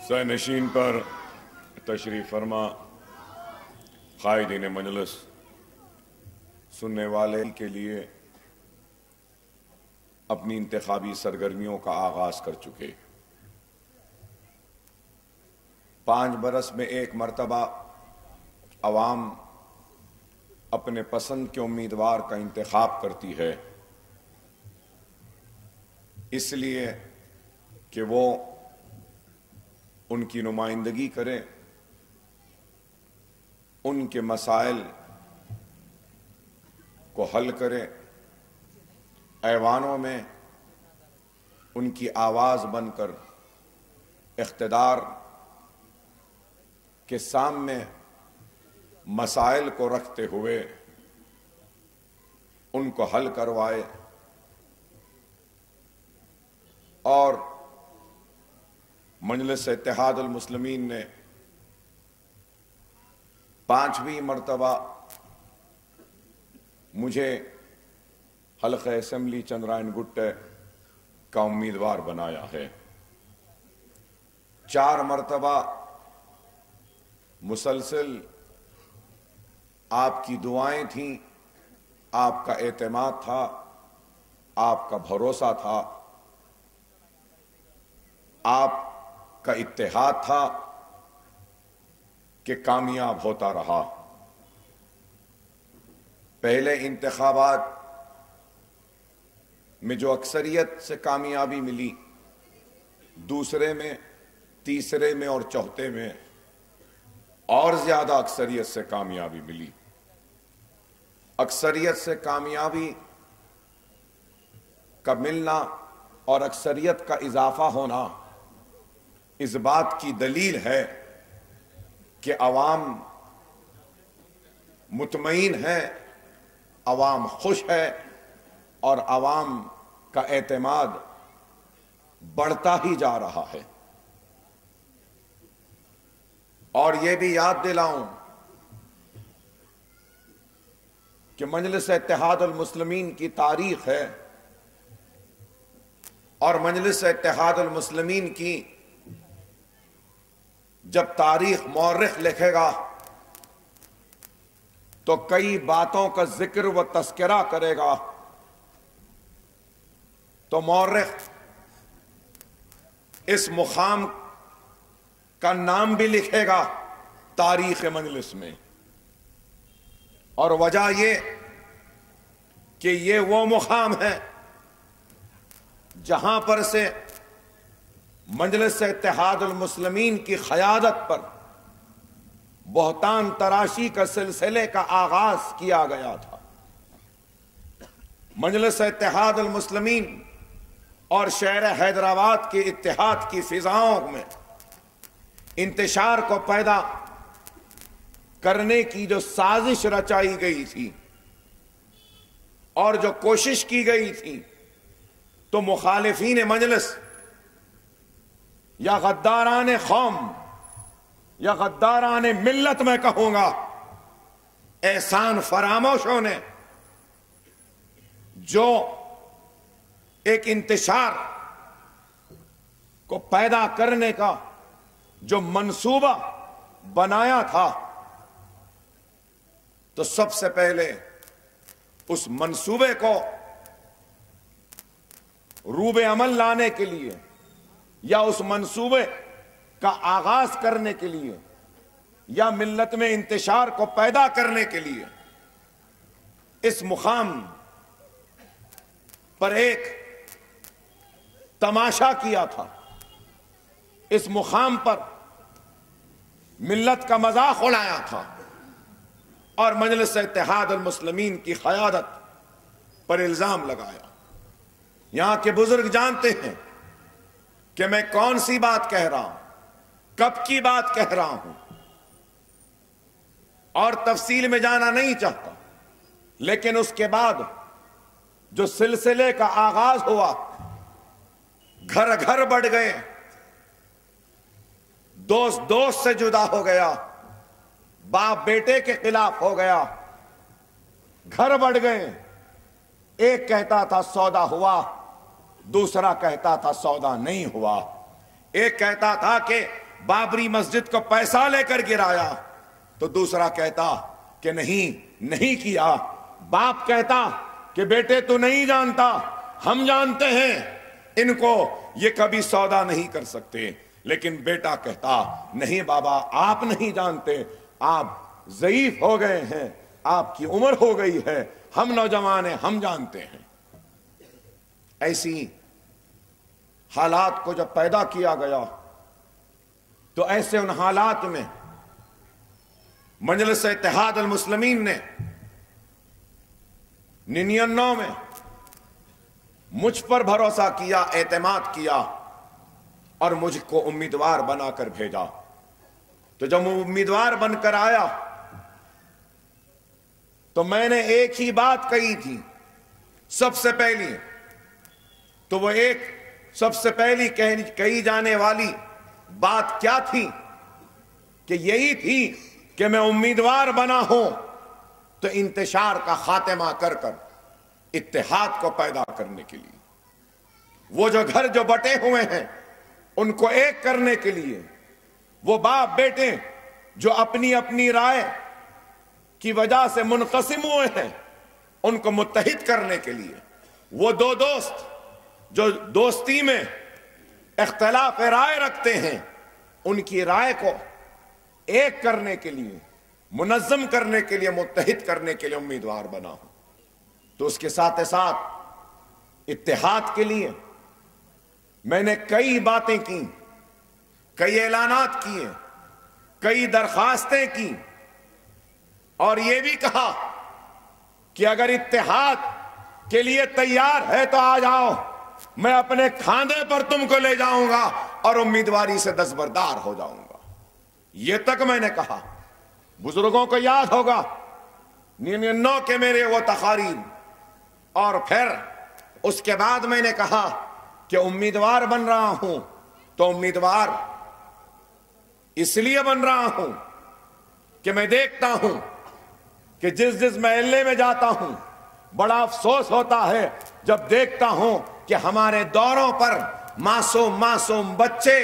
सैनशीन पर तशरीफ़ फरमा क़ायदीन मजलिस सुनने वाले के लिए अपनी इंतखाबी सरगर्मियों का आगाज कर चुके। 5 बरस में एक मरतबा अवाम अपने पसंद के उम्मीदवार का इंतखाब करती है, इसलिए कि वो उनकी नुमाइंदगी करे, उनके मसाइल को हल करे, ऐवानों में उनकी आवाज़ बनकर इख्तिदार के सामने मसाइल को रखते हुए उनको हल करवाए और मजलिस इत्तेहादुल मुस्लिमीन ने 5वीं मरतबा मुझे हल्क़े असेंबली चंद्रायन गुट्टे का उम्मीदवार बनाया है। 4 मरतबा मुसलसल आपकी दुआएं थीं, आपका एतमाद था, आपका भरोसा था, आपका इत्तेहाद था कि कामयाब होता रहा। पहले इंतखाबात में जो अक्सरियत से कामयाबी मिली, दूसरे में, तीसरे में और चौथे में और ज्यादा अक्सरियत से कामयाबी मिली। अक्सरियत से कामयाबी का मिलना और अक्सरियत का इजाफा होना इस बात की दलील है कि अवाम मुतमईन है, अवाम खुश है और अवाम का एतमाद बढ़ता ही जा रहा है। और यह भी याद दिलाऊं कि मजलिस इत्तेहादुल मुस्लिमीन की तारीख है और मजलिस इत्तेहादुल मुस्लिमीन की जब तारीख मौर्रिख लिखेगा तो कई बातों का जिक्र व तस्करा करेगा, तो मौर्रिख इस मुकाम का नाम भी लिखेगा तारीख मजलिस में। और वजह ये कि ये वो मुकाम है जहां पर से मजलिस इत्तेहादुल मुस्लिमीन की क़यादत पर बहतान तराशी का सिलसिले का आगाज किया गया था। मजलिस इत्तेहादुल मुस्लिमीन और शहर हैदराबाद के इत्तेहाद की फिजाओं में इंतशार को पैदा करने की जो साजिश रचाई गई थी और जो कोशिश की गई थी, तो मुखालिफीन मजलिस या गद्दारान कौम या गद्दारान मिल्लत में कहूंगा, एहसान फरामोशों ने जो एक इंतशार को पैदा करने का जो मंसूबा बनाया था, तो सबसे पहले उस मंसूबे को रूबे अमल लाने के लिए या उस मंसूबे का आगाज करने के लिए या मिल्लत में इंतशार को पैदा करने के लिए इस मुकाम पर एक तमाशा किया था। इस मुकाम पर मिल्लत का मजाक उड़ाया था और मजलिस इत्तेहादुल मुस्लिमीन की क़यादत पर इल्जाम लगाया। यहां के बुजुर्ग जानते हैं कि मैं कौन सी बात कह रहा हूं, कब की बात कह रहा हूं, और तफसील में जाना नहीं चाहता। लेकिन उसके बाद जो सिलसिले का आगाज हुआ, घर घर बढ़ गए, दोस्त दोस्त से जुदा हो गया, बाप बेटे के खिलाफ हो गया, घर बढ़ गए। एक कहता था सौदा हुआ, दूसरा कहता था सौदा नहीं हुआ। एक कहता था कि बाबरी मस्जिद को पैसा लेकर गिराया, तो दूसरा कहता कि नहीं किया। बाप कहता कि बेटे तू नहीं जानता, हम जानते हैं इनको, ये कभी सौदा नहीं कर सकते। लेकिन बेटा कहता नहीं बाबा, आप नहीं जानते, आप ज़ईफ हो गए हैं, आपकी उम्र हो गई है, हम नौजवान हैं, हम जानते हैं। ऐसी हालात को जब पैदा किया गया, तो ऐसे उन हालात में मजलिस इत्तेहाद अल मुस्लिमीन ने 99 में मुझ पर भरोसा किया, एतमाद किया और मुझको उम्मीदवार बनाकर भेजा। तो जब मैं उम्मीदवार बनकर आया तो मैंने एक ही बात कही थी सबसे पहली। तो वो एक सबसे पहली कही जाने वाली बात क्या थी कि यही थी कि मैं उम्मीदवार बना हूं तो इंतशार का खात्मा कर कर इत्तेहाद को पैदा करने के लिए, वो जो घर जो बटे हुए हैं उनको एक करने के लिए, वो बाप बेटे जो अपनी अपनी राय की वजह से मुनक़सिम हुए हैं उनको मुत्तहिद करने के लिए, वो दो दोस्त जो दोस्ती में इख्तिलाफ राय रखते हैं उनकी राय को एक करने के लिए, मुनज़्ज़म करने के लिए, मुत्तहिद करने के लिए उम्मीदवार बना हूं। तो उसके साथ साथ इत्तेहाद के लिए मैंने कई बातें की, कई ऐलानात किए, कई दरखास्तें की और यह भी कहा कि अगर इत्तेहाद के लिए तैयार है तो आ जाओ, मैं अपने खांधे पर तुमको ले जाऊंगा और उम्मीदवारी से दस्तबरदार हो जाऊंगा। ये तक मैंने कहा। बुजुर्गों को याद होगा 99 के मेरे वो तकारीर। और फिर उसके बाद मैंने कहा कि उम्मीदवार बन रहा हूं तो उम्मीदवार इसलिए बन रहा हूं कि मैं देखता हूं कि जिस महल्ले में जाता हूं बड़ा अफसोस होता है जब देखता हूं कि हमारे दौरों पर मासूम बच्चे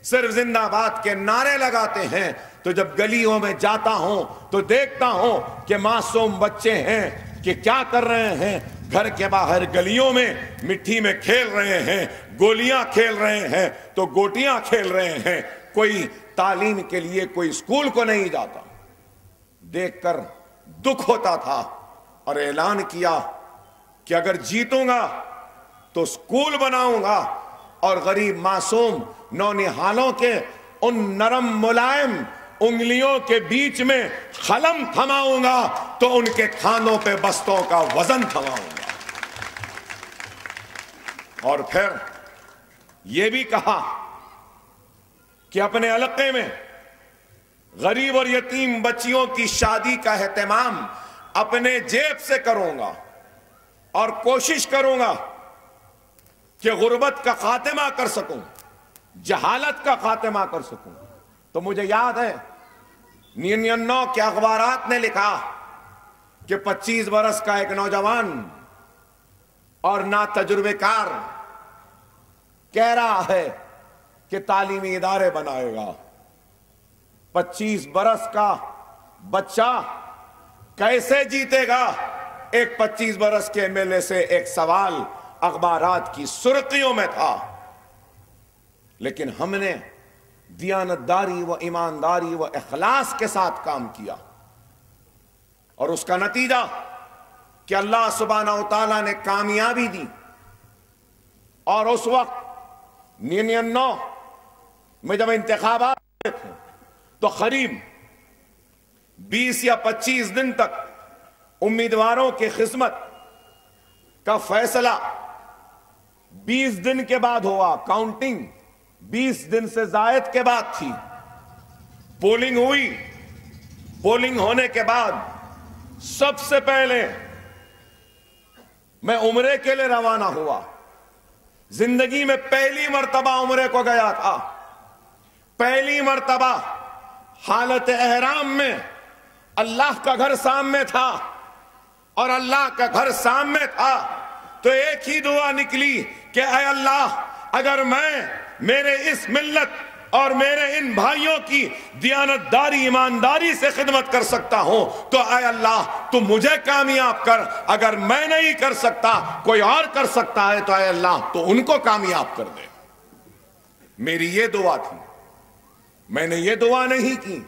सिर्फ जिंदाबाद के नारे लगाते हैं। तो जब गलियों में जाता हूं तो देखता हूं कि मासूम बच्चे हैं कि क्या कर रहे हैं, घर के बाहर गलियों में मिट्टी में खेल रहे हैं, गोलियां खेल रहे हैं, तो गोटियां खेल रहे हैं, कोई तालीम के लिए कोई स्कूल को नहीं जाता। देखकर दुख होता था और ऐलान किया कि अगर जीतूंगा तो स्कूल बनाऊंगा और गरीब मासूम नौनिहालों के उन नरम मुलायम उंगलियों के बीच में कलम थमाऊंगा तो उनके खानों पे बस्तों का वजन थमाऊंगा। और फिर यह भी कहा कि अपने इलाके में गरीब और यतीम बच्चियों की शादी का एहतमाम अपने जेब से करूंगा और कोशिश करूंगा कि गुर्बत का खात्मा कर सकूं, जहालत का खात्मा कर सकूं। तो मुझे याद है 99 के अखबारात ने लिखा कि 25 बरस का एक नौजवान और ना तजुर्बेकार कह रहा है कि तालीमी इदारे बनाएगा। 25 बरस का बच्चा कैसे जीतेगा? एक 25 बरस के एमएलए से एक सवाल अखबारात की सुर्खियों में था। लेकिन हमने दियानतदारी व ईमानदारी व इखलास के साथ काम किया और उसका नतीजा कि अल्लाह सुब्हानहू तआला ने कामयाबी दी। और उस वक्त 99 में जब इंतखाबात थे तो करीब 20 या 25 दिन तक उम्मीदवारों की खिदमत का फैसला 20 दिन के बाद हुआ। काउंटिंग 20 दिन से जायद के बाद थी। पोलिंग हुई। पोलिंग होने के बाद सबसे पहले मैं उम्रे के लिए रवाना हुआ। जिंदगी में पहली मर्तबा उम्रे को गया था। पहली मर्तबा हालत एहराम में अल्लाह का घर सामने था और अल्लाह का घर सामने था तो एक ही दुआ निकली कि ऐ अल्लाह, अगर मैं मेरे इस मिल्लत और मेरे इन भाइयों की दियानतदारी ईमानदारी से खिदमत कर सकता हूं, तो ऐ अल्लाह तू मुझे कामयाब कर। अगर मैं नहीं कर सकता, कोई और कर सकता है, तो ऐ अल्लाह तो उनको कामयाब कर दे। मेरी ये दुआ थी। मैंने ये दुआ नहीं की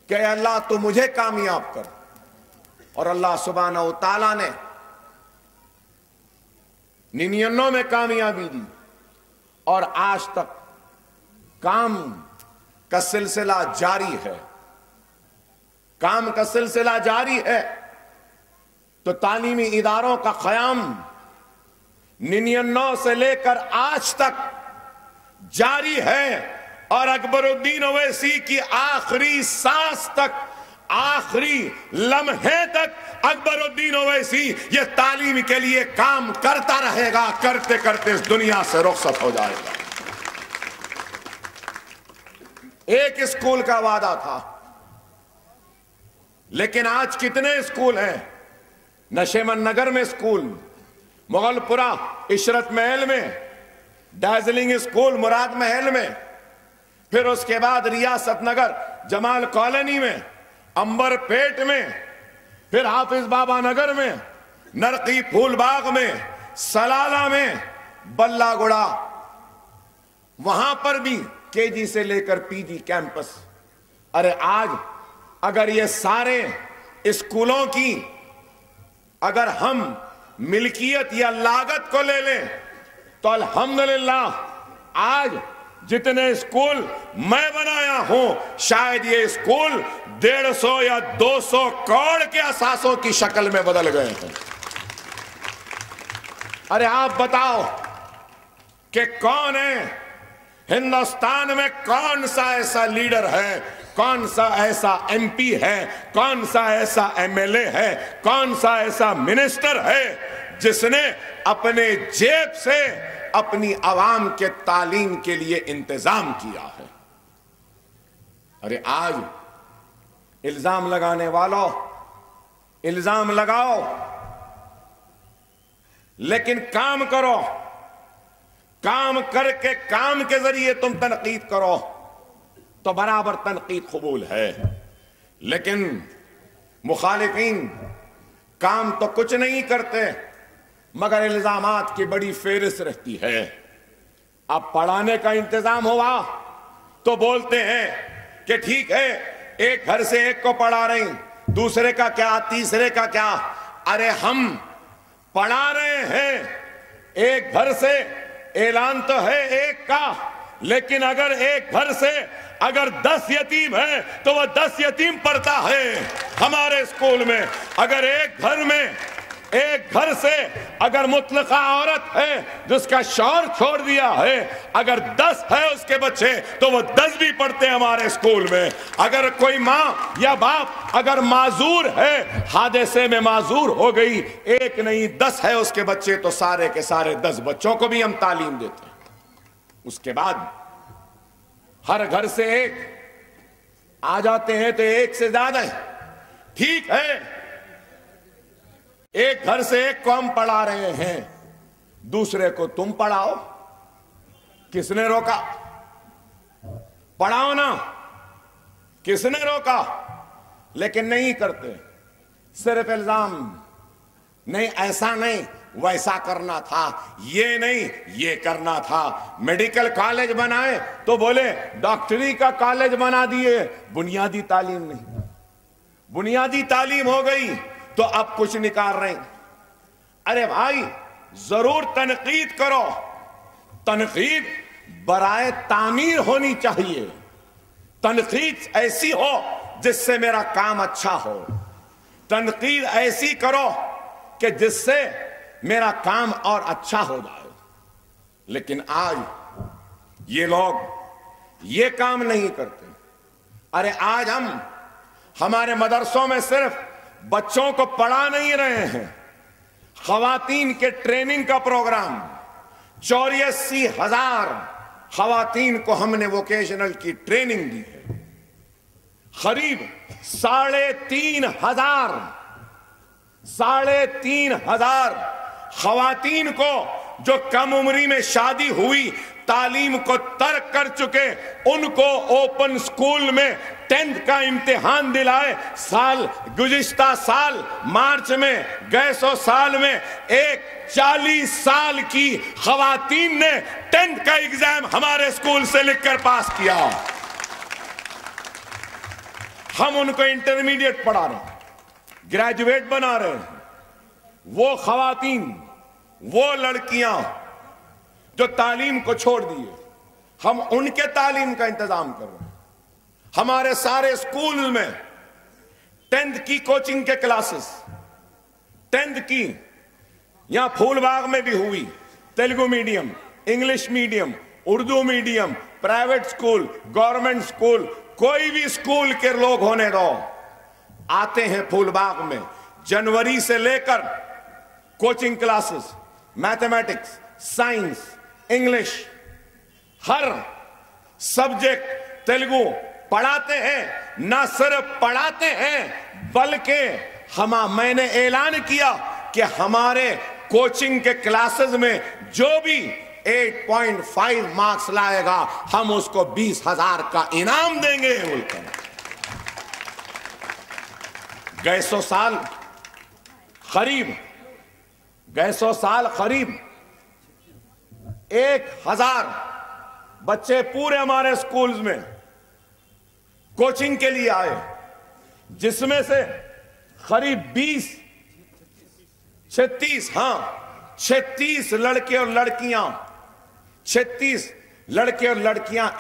कि ऐ अल्लाह तू मुझे कामयाब कर। और अल्लाह सुब्हानहू व तआला ने 99 में कामयाबी दी और आज तक काम का सिलसिला जारी है। काम का सिलसिला जारी है। तो तालीमी इदारों का क़याम 99 से लेकर आज तक जारी है और अकबरुद्दीन ओवैसी की आखिरी सांस तक, आखिरी लम्हे तक अकबरुद्दीन ओवैसी ये तालीम के लिए काम करता रहेगा। करते करते इस दुनिया से रुखसत हो जाएगा। एक स्कूल का वादा था, लेकिन आज कितने स्कूल हैं? नशेमन नगर में स्कूल, मुगलपुरा इशरत महल में, दार्जिलिंग स्कूल मुराद महल में, फिर उसके बाद रियासत नगर जमाल कॉलोनी में, अंबरपेट में, फिर हाफिज बाबा नगर में, नरकी फूलबाग में, सलाला में, बल्लागुड़ा, वहां पर भी केजी से लेकर पीजी कैंपस। अरे आज अगर ये सारे स्कूलों की अगर हम मिल्कियत या लागत को ले लें तो अल्हम्दुलिल्लाह आज जितने स्कूल मैं बनाया हूं, शायद ये स्कूल 150 या 200 करोड़ के असासों की शक्ल में बदल गए हैं। अरे आप बताओ कि कौन है हिंदुस्तान में, कौन सा ऐसा लीडर है, कौन सा ऐसा एमपी है, कौन सा ऐसा एमएलए है, कौन सा ऐसा मिनिस्टर है जिसने अपने जेब से अपनी आवाम के तालीम के लिए इंतजाम किया है? अरे आज इल्जाम लगाने वालों, इल्जाम लगाओ, लेकिन काम करो। काम करके, काम के जरिए तुम तनकीद करो तो बराबर तनकीद कबूल है। लेकिन मुखालिफिन काम तो कुछ नहीं करते, मगर इल्जामात की बड़ी फेरिस्त रहती है। अब पढ़ाने का इंतजाम हुआ तो बोलते हैं कि ठीक है, एक घर से एक को पढ़ा रही, दूसरे का क्या, तीसरे का क्या। अरे हम पढ़ा रहे हैं, एक घर से ऐलान तो है एक का, लेकिन अगर एक घर से अगर 10 यतीम है तो वह 10 यतीम पढ़ता है हमारे स्कूल में। अगर एक घर से अगर मुतलका औरत है जिसका शौहर छोड़ दिया है, अगर 10 है उसके बच्चे तो वो 10 भी पढ़ते हैं हमारे स्कूल में। अगर कोई माँ या बाप अगर माजूर है, हादसे में माजूर हो गई, एक नहीं 10 है उसके बच्चे, तो सारे के सारे 10 बच्चों को भी हम तालीम देते हैं। उसके बाद हर घर से एक आ जाते हैं तो एक से ज्यादा है, ठीक है, एक घर से एक को हम पढ़ा रहे हैं, दूसरे को तुम पढ़ाओ। किसने रोका? पढ़ाओ ना, किसने रोका? लेकिन नहीं करते, सिर्फ इल्जाम। नहीं, ऐसा नहीं, वैसा करना था, ये नहीं, ये करना था। मेडिकल कॉलेज बनाए तो बोले डॉक्टरी का कॉलेज बना दिए, बुनियादी तालीम नहीं। बुनियादी तालीम हो गई तो अब कुछ निकाल रहे हैं। अरे भाई, जरूर तनकीद करो, तनकीद बराए तामीर होनी चाहिए। तनकीद ऐसी हो जिससे मेरा काम अच्छा हो, तनकीद ऐसी करो कि जिससे मेरा काम और अच्छा हो जाए। लेकिन आज ये लोग ये काम नहीं करते। अरे आज हम हमारे मदरसों में सिर्फ बच्चों को पढ़ा नहीं रहे हैं, खवातीन के ट्रेनिंग का प्रोग्राम, 84,000 खवातीन को हमने वोकेशनल की ट्रेनिंग दी है। करीब 3,500 खवातीन को जो कम उम्री में शादी हुई, तालीम को तर्क कर चुके उनको ओपन स्कूल में 10th का इम्तिहान दिलाए। गुज़िश्ता साल मार्च में गए 100 साल में एक 40 साल की खवातीन ने 10th का एग्जाम हमारे स्कूल से लिखकर पास किया। हम उनको इंटरमीडिएट पढ़ा रहे हैं, ग्रेजुएट बना रहे हैं। वो खवातीन, वो लड़कियां जो तालीम को छोड़ दिए, हम उनके तालीम का इंतजाम कर रहे हैं। हमारे सारे स्कूल में 10th की कोचिंग के क्लासेस, 10th की यहां फूलबाग में भी हुई, Telugu medium, English medium, Urdu medium, private school, government school, कोई भी स्कूल के लोग होने दो, आते हैं फूलबाग में। जनवरी से लेकर coaching classes, mathematics, science, English, हर सब्जेक्ट तेलुगु पढ़ाते हैं। ना सिर्फ पढ़ाते हैं बल्कि मैंने ऐलान किया कि हमारे कोचिंग के क्लासेस में जो भी 8.5 मार्क्स लाएगा हम उसको 20,000 का इनाम देंगे। बोलकर गए 100 साल करीब 1,000 बच्चे पूरे हमारे स्कूल्स में कोचिंग के लिए आए, जिसमें से करीब 36 लड़के और लड़कियां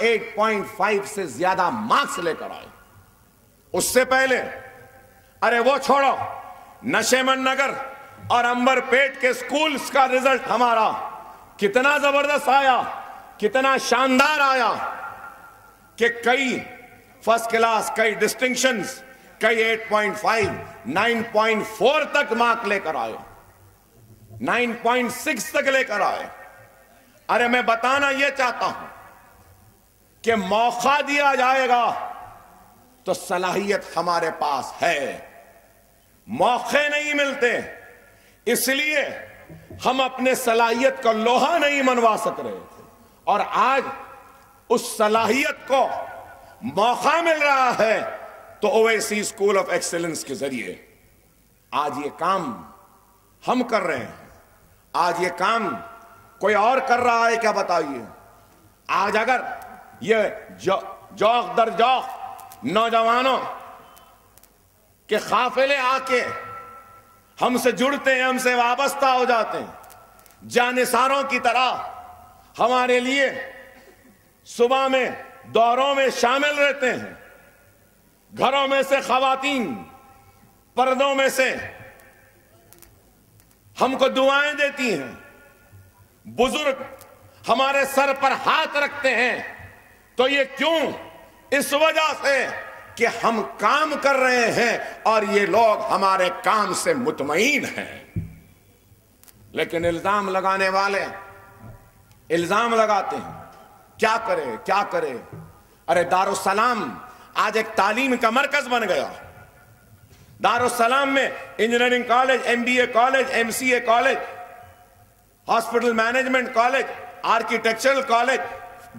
8.5 से ज्यादा मार्क्स लेकर आए। उससे पहले अरे वो छोड़ो, नशेमन नगर और अंबरपेट के स्कूल्स का रिजल्ट हमारा कितना जबरदस्त आया, कितना शानदार आया कि कई फर्स्ट क्लास, कई डिस्टिंक्शंस, कई 8.5, 9.4 तक मार्क लेकर आए, 9.6 तक लेकर आए। अरे मैं बताना यह चाहता हूं कि मौका दिया जाएगा तो सलाहियत हमारे पास है, मौके नहीं मिलते, इसलिए हम अपने सलाहियत का लोहा नहीं मनवा सक रहे थे। और आज उस सलाहियत को मौका मिल रहा है तो ओवैसी स्कूल ऑफ एक्सीलेंस के जरिए आज ये काम हम कर रहे हैं। आज ये काम कोई और कर रहा है क्या बताइए? आज अगर ये जौक दर जौक नौजवानों के काफिले आके हमसे जुड़ते हैं, हमसे वाबस्ता हो जाते हैं, जानिसारों की तरह हमारे लिए सुबह में दौरों में शामिल रहते हैं। घरों में से खवातीन पर्दों में से हमको दुआएं देती हैं, बुजुर्ग हमारे सर पर हाथ रखते हैं। तो ये क्यों? इस वजह से कि हम काम कर रहे हैं और ये लोग हमारे काम से मुतमईन हैं। लेकिन इल्जाम लगाने वाले इल्जाम लगाते हैं, क्या करे। अरे दारुस्सलाम आज एक तालीम का मरकज बन गया। दारुस्सलाम में engineering college, MBA college, MCA college, hospital management college, architectural college,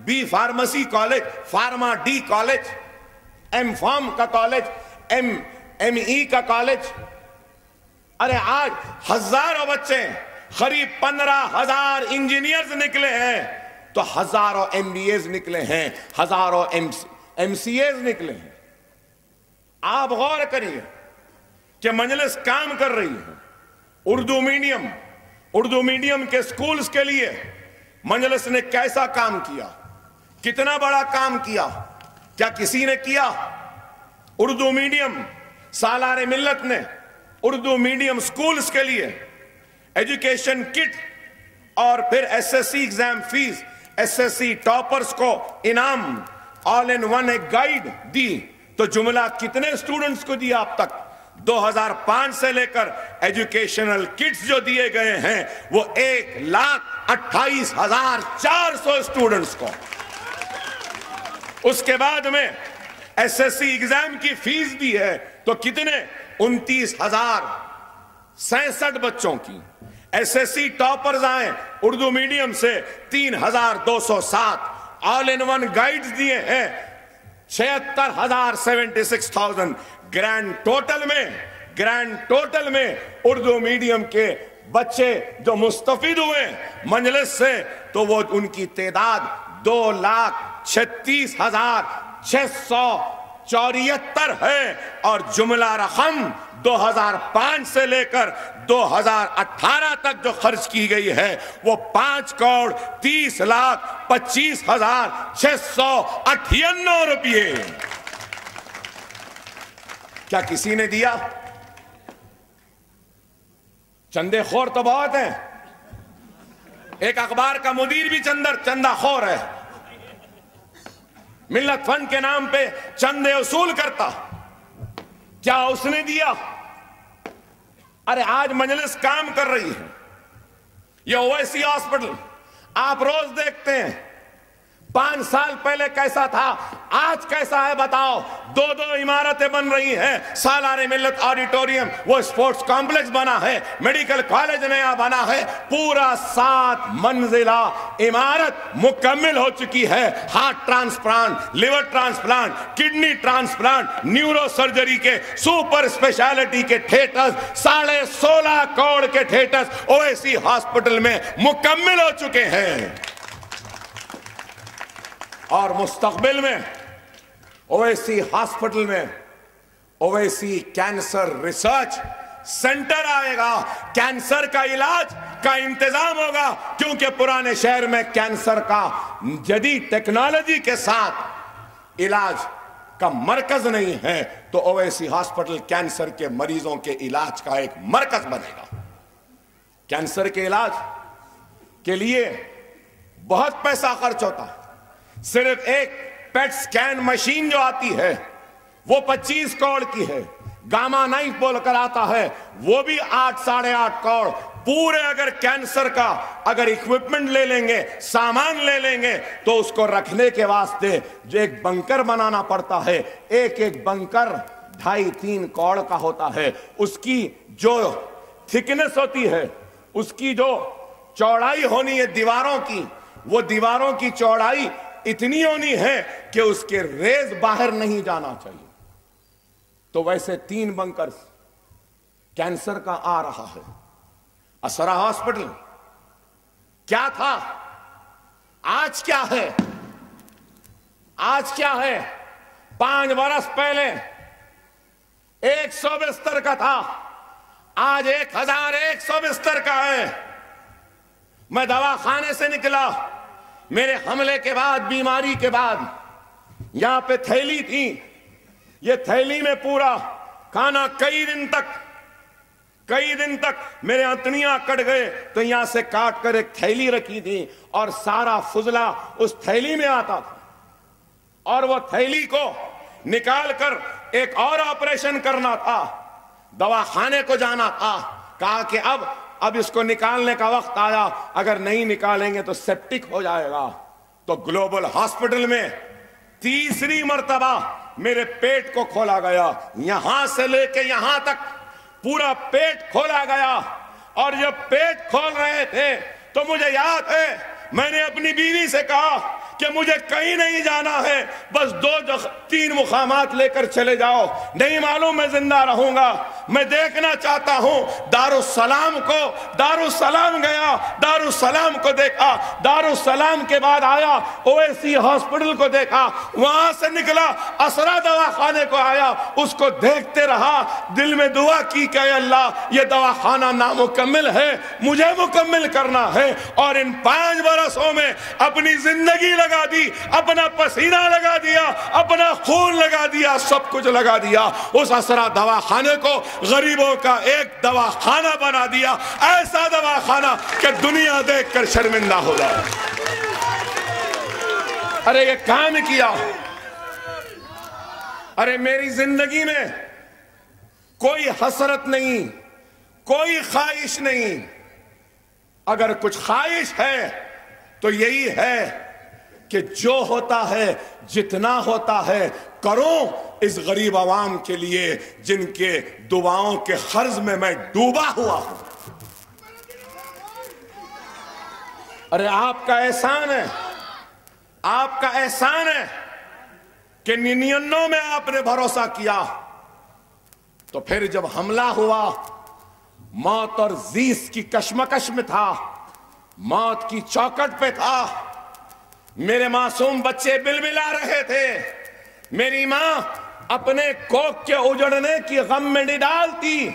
B pharmacy college, pharma D college, M pharm का कॉलेज, ME का कॉलेज। अरे आज हजारों बच्चे, करीब 15,000 इंजीनियर्स निकले हैं, तो हजारों MBAs निकले हैं, हजारों MCAs निकले हैं। आप गौर करिए कि मजलिस काम कर रही है। उर्दू मीडियम के स्कूल्स के लिए मजलिस ने कैसा काम किया, कितना बड़ा काम किया, क्या किसी ने किया? उर्दू मीडियम सालारे मिल्लत ने उर्दू मीडियम स्कूल्स के लिए एजुकेशन किट और फिर SSC exam fees, SSC toppers को इनाम, ऑल इन वन एक गाइड दी। तो जुमला कितने स्टूडेंट्स को दिया अब तक? 2005 से लेकर एजुकेशनल किट्स जो दिए गए हैं वो 1,28,400 स्टूडेंट्स को। उसके बाद में SSC एग्जाम की फीस दी है तो कितने? 29,067 बच्चों की। SSC टॉपर्स आए उर्दू मीडियम से 3,207, ऑल इन वन गाइड्स दिए हैं 76,000 ग्रैंड टोटल में उर्दू मीडियम के बच्चे जो मुस्तफीद हुए मजलिस से, तो वो उनकी तादाद 2,36,674 है। और जुमला रकम 2005 से लेकर 2018 तक जो खर्च की गई है वो 5,30,25,698 रुपये। क्या किसी ने दिया? चंदेखोर तो बहुत हैं। एक अखबार का मुदीर भी चंदाखोर है, मिल्लत फंड के नाम पे चंदे वसूल करता। क्या उसने दिया? अरे आज मजलिस काम कर रही है, ये ओवैसी हॉस्पिटल आप रोज देखते हैं। 5 साल पहले कैसा था, आज कैसा है बताओ। 2 इमारतें बन रही हैं। सालारे मिल्लत ऑडिटोरियम, वो स्पोर्ट्स कॉम्प्लेक्स बना है, मेडिकल कॉलेज नया बना है, पूरा 7 मंजिला इमारत मुकम्मल हो चुकी है। Heart transplant, liver transplant, kidney transplant, neuro surgery के सुपर स्पेशलिटी के थिएटर्स, 16.5 करोड़ के थिएटर्स ओवैसी हॉस्पिटल में मुकम्मल हो चुके हैं। और मुस्तकबिल में ओवैसी हॉस्पिटल में ओवैसी कैंसर रिसर्च सेंटर आएगा। कैंसर का इलाज का इंतजाम होगा, क्योंकि पुराने शहर में कैंसर का जदीद टेक्नोलॉजी के साथ इलाज का मरकज नहीं है, तो ओवैसी हॉस्पिटल कैंसर के मरीजों के इलाज का एक मरकज बनेगा। कैंसर के इलाज के लिए बहुत पैसा खर्च होता है। सिर्फ एक पेट स्कैन मशीन जो आती है वो 25 करोड़ की है। गामा नाइफ बोलकर आता है, वो भी 8-8.5 करोड़। पूरे अगर कैंसर का अगर इक्विपमेंट ले लेंगे, सामान ले लेंगे, तो उसको रखने के वास्ते जो एक बंकर बनाना पड़ता है, एक बंकर 2.5-3 करोड़ का होता है। उसकी जो थिकनेस होती है, उसकी जो चौड़ाई होनी है दीवारों की, वो दीवारों की चौड़ाई इतनी होनी है कि उसके रेज बाहर नहीं जाना चाहिए। तो वैसे 3 बंकर्स कैंसर का आ रहा है। असरा हॉस्पिटल क्या था, आज क्या है? आज क्या है? 5 बरस पहले 100 बिस्तर का था, आज 1100 बिस्तर का है। मैं दवाखाने से निकला, मेरे हमले के बाद, बीमारी के बाद, यहां पे थैली थी। ये थैली में पूरा खाना कई दिन तक मेरे अंतड़ियां कट गए, तो यहां से काट कर एक थैली रखी थी और सारा फुजला उस थैली में आता था। और वो थैली को निकाल कर एक और ऑपरेशन करना था, दवाखाने को जाना था। कहा कि अब इसको निकालने का वक्त आया, अगर नहीं निकालेंगे तो सेप्टिक हो जाएगा। तो ग्लोबल हॉस्पिटल में तीसरी मर्तबा मेरे पेट को खोला गया, यहां से लेके यहां तक पूरा पेट खोला गया। और जब पेट खोल रहे थे तो मुझे याद है, मैंने अपनी बीवी से कहा कि मुझे कहीं नहीं जाना है, बस 2-3 मुकामात लेकर चले जाओ, नहीं मालूम मैं जिंदा रहूंगा। मैं देखना चाहता हूं दारुस्सलाम को। दारुस्सलाम गया, दारुस्सलाम को देखा, दारुस्सलाम के बाद आया ओवैसी हॉस्पिटल को देखा, वहां से निकला असरा दवाखाने को आया, उसको देखते रहा, दिल में दुआ की कि अल्लाह ये दवाखाना नामुकम्मिल है, मुझे मुकम्मिल करना है। और इन 5 बरसों में अपनी जिंदगी लगा दी, अपना पसीना लगा दिया, अपना खून लगा दिया, सब कुछ लगा दिया। उस असरा दवाखाने को गरीबों का एक दवाखाना बना दिया, ऐसा दवाखाना कि दुनिया देखकर शर्मिंदा हो जाए। अरे ये काम किया। अरे मेरी जिंदगी में कोई हसरत नहीं, कोई ख्वाहिश नहीं। अगर कुछ ख्वाहिश है तो यही है कि जो होता है, जितना होता है, करो इस गरीब आवाम के लिए जिनके दुआओं के खर्ज में मैं डूबा हुआ हूं। अरे आपका एहसान है, आपका एहसान है कि 99 में आपने भरोसा किया, तो फिर जब हमला हुआ, मौत और जीस की कशमकश में था, मौत की चौखट पे था, मेरे मासूम बच्चे बिलबिला रहे थे, मेरी मां अपने कोख के उजड़ने की गम में निडाल थी,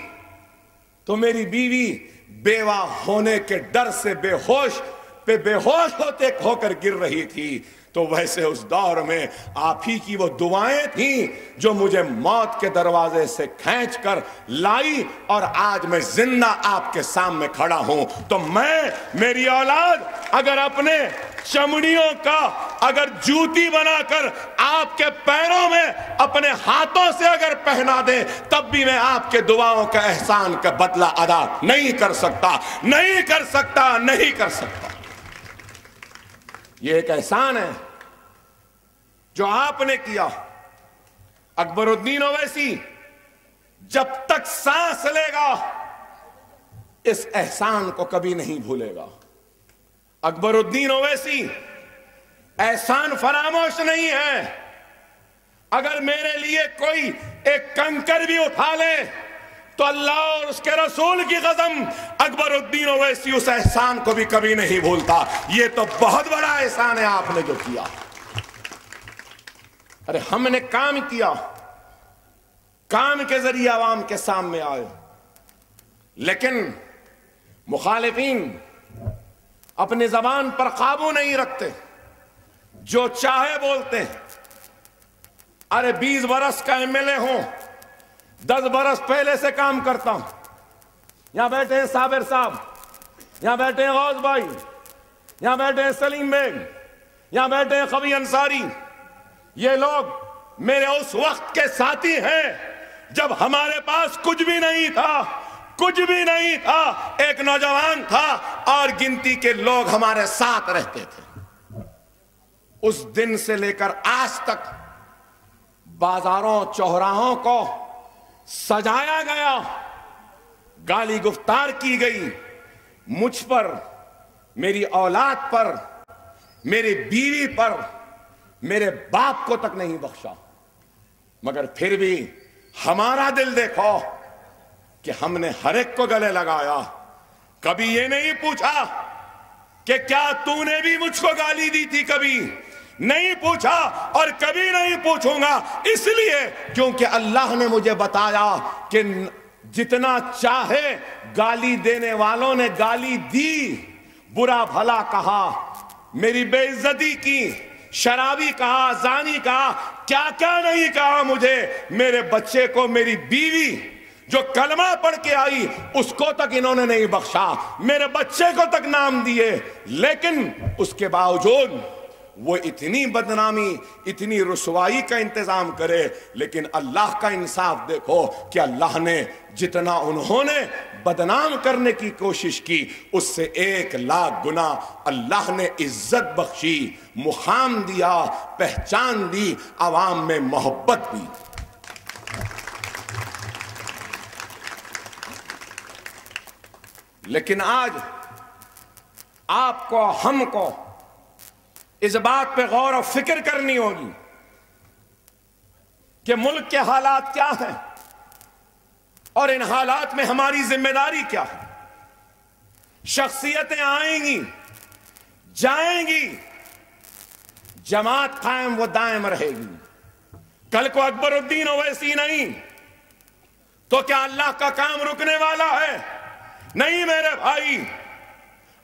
तो मेरी बीवी बेवा होने के डर से बेहोश पे बेहोश होकर गिर रही थी। तो वैसे उस दौर में आप ही की वो दुआएं थीं जो मुझे मौत के दरवाजे से खींच कर लाई, और आज मैं जिंदा आपके सामने खड़ा हूं। तो मैं, मेरी औलाद अगर अपने चमड़ियों का अगर जूती बनाकर आपके पैरों में अपने हाथों से अगर पहना दे, तब भी मैं आपके दुआओं का एहसान का बदला अदा नहीं कर सकता, नहीं कर सकता, नहीं कर सकता। ये एक एहसान है जो आपने किया। अकबरुद्दीन ओवैसी जब तक सांस लेगा इस एहसान को कभी नहीं भूलेगा। अकबरुद्दीन ओवैसी एहसान फरामोश नहीं है। अगर मेरे लिए कोई एक कंकर भी उठा ले तो अल्लाह और उसके रसूल की कसम अकबरुद्दीन ओवैसी उस एहसान को भी कभी नहीं भूलता। ये तो बहुत बड़ा एहसान है आपने जो किया। अरे हमने काम किया, काम के जरिए आवाम के सामने आए, लेकिन मुखालिफीन अपनी जबान पर काबू नहीं रखते, जो चाहे बोलते हैं। अरे 20 बरस का एमएलए हूं, 10 बरस पहले से काम करता हूं। यहां बैठे हैं साबिर साहब, यहां बैठे हैं गौस भाई, यहां बैठे हैं सलीम बेग, यहां बैठे हैं कवि अंसारी। ये लोग मेरे उस वक्त के साथी हैं जब हमारे पास कुछ भी नहीं था, कुछ भी नहीं था। एक नौजवान था और गिनती के लोग हमारे साथ रहते थे। उस दिन से लेकर आज तक बाजारों चौराहों को सजाया गया, गाली गुफ्तार की गई, मुझ पर, मेरी औलाद पर, मेरी बीवी पर, मेरे बाप को तक नहीं बख्शा। मगर फिर भी हमारा दिल देखो कि हमने हर एक को गले लगाया। कभी ये नहीं पूछा कि क्या तूने भी मुझको गाली दी थी, कभी नहीं पूछा और कभी नहीं पूछूंगा। इसलिए क्योंकि अल्लाह ने मुझे बताया कि जितना चाहे गाली देने वालों ने गाली दी, बुरा भला कहा, मेरी बेइज्जती की, शराबी कहा, जानी कहा, क्या क्या नहीं कहा मुझे। मेरे बच्चे को, मेरी बीवी जो कलमा पढ़ के आई, उसको तक इन्होंने नहीं बख्शा, मेरे बच्चे को तक नाम दिए। लेकिन उसके बावजूद वो इतनी बदनामी, इतनी रुसवाई का इंतजाम करे, लेकिन अल्लाह का इंसाफ देखो कि अल्लाह ने जितना उन्होंने बदनाम करने की कोशिश की, उससे 1 लाख गुना अल्लाह ने इज्जत बख्शी, मुकाम दिया, पहचान दी, आवाम में मोहब्बत दी। लेकिन आज आपको, हमको इस बात पे गौर और फिक्र करनी होगी कि मुल्क के हालात क्या हैं और इन हालात में हमारी जिम्मेदारी क्या है। शख्सियतें आएंगी, जाएंगी, जमात कायम व दायम रहेगी। कल को अकबरुद्दीन ओवैसी नहीं तो क्या अल्लाह का काम रुकने वाला है? नहीं मेरे भाई,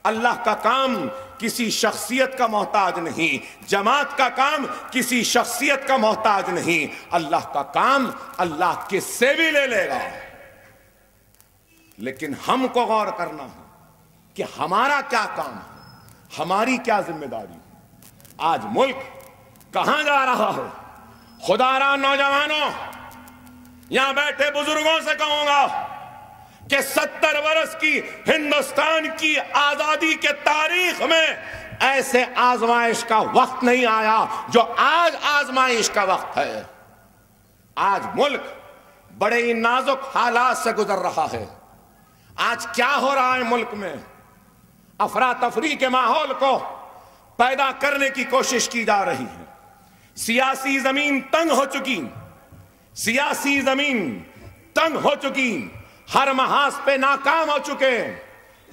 अल्लाह का काम किसी शख्सियत का मोहताज नहीं, जमात का काम किसी शख्सियत का मोहताज नहीं। अल्लाह का काम अल्लाह किससे भी ले लेगा। लेकिन हमको गौर करना है कि हमारा क्या काम है, हमारी क्या जिम्मेदारी है। आज मुल्क कहां जा रहा है? खुदारा नौजवानों, यहां बैठे बुजुर्गों से कहूंगा कि 70 वर्ष की हिंदुस्तान की आजादी के तारीख में ऐसे आजमाइश का वक्त नहीं आया जो आज आजमाइश का वक्त है। आज मुल्क बड़े ही नाजुक हालात से गुजर रहा है। आज क्या हो रहा है मुल्क में? अफरा तफरी के माहौल को पैदा करने की कोशिश की जा रही है। सियासी जमीन तंग हो चुकी, सियासी जमीन तंग हो चुकी, हर महाज पे नाकाम हो चुके,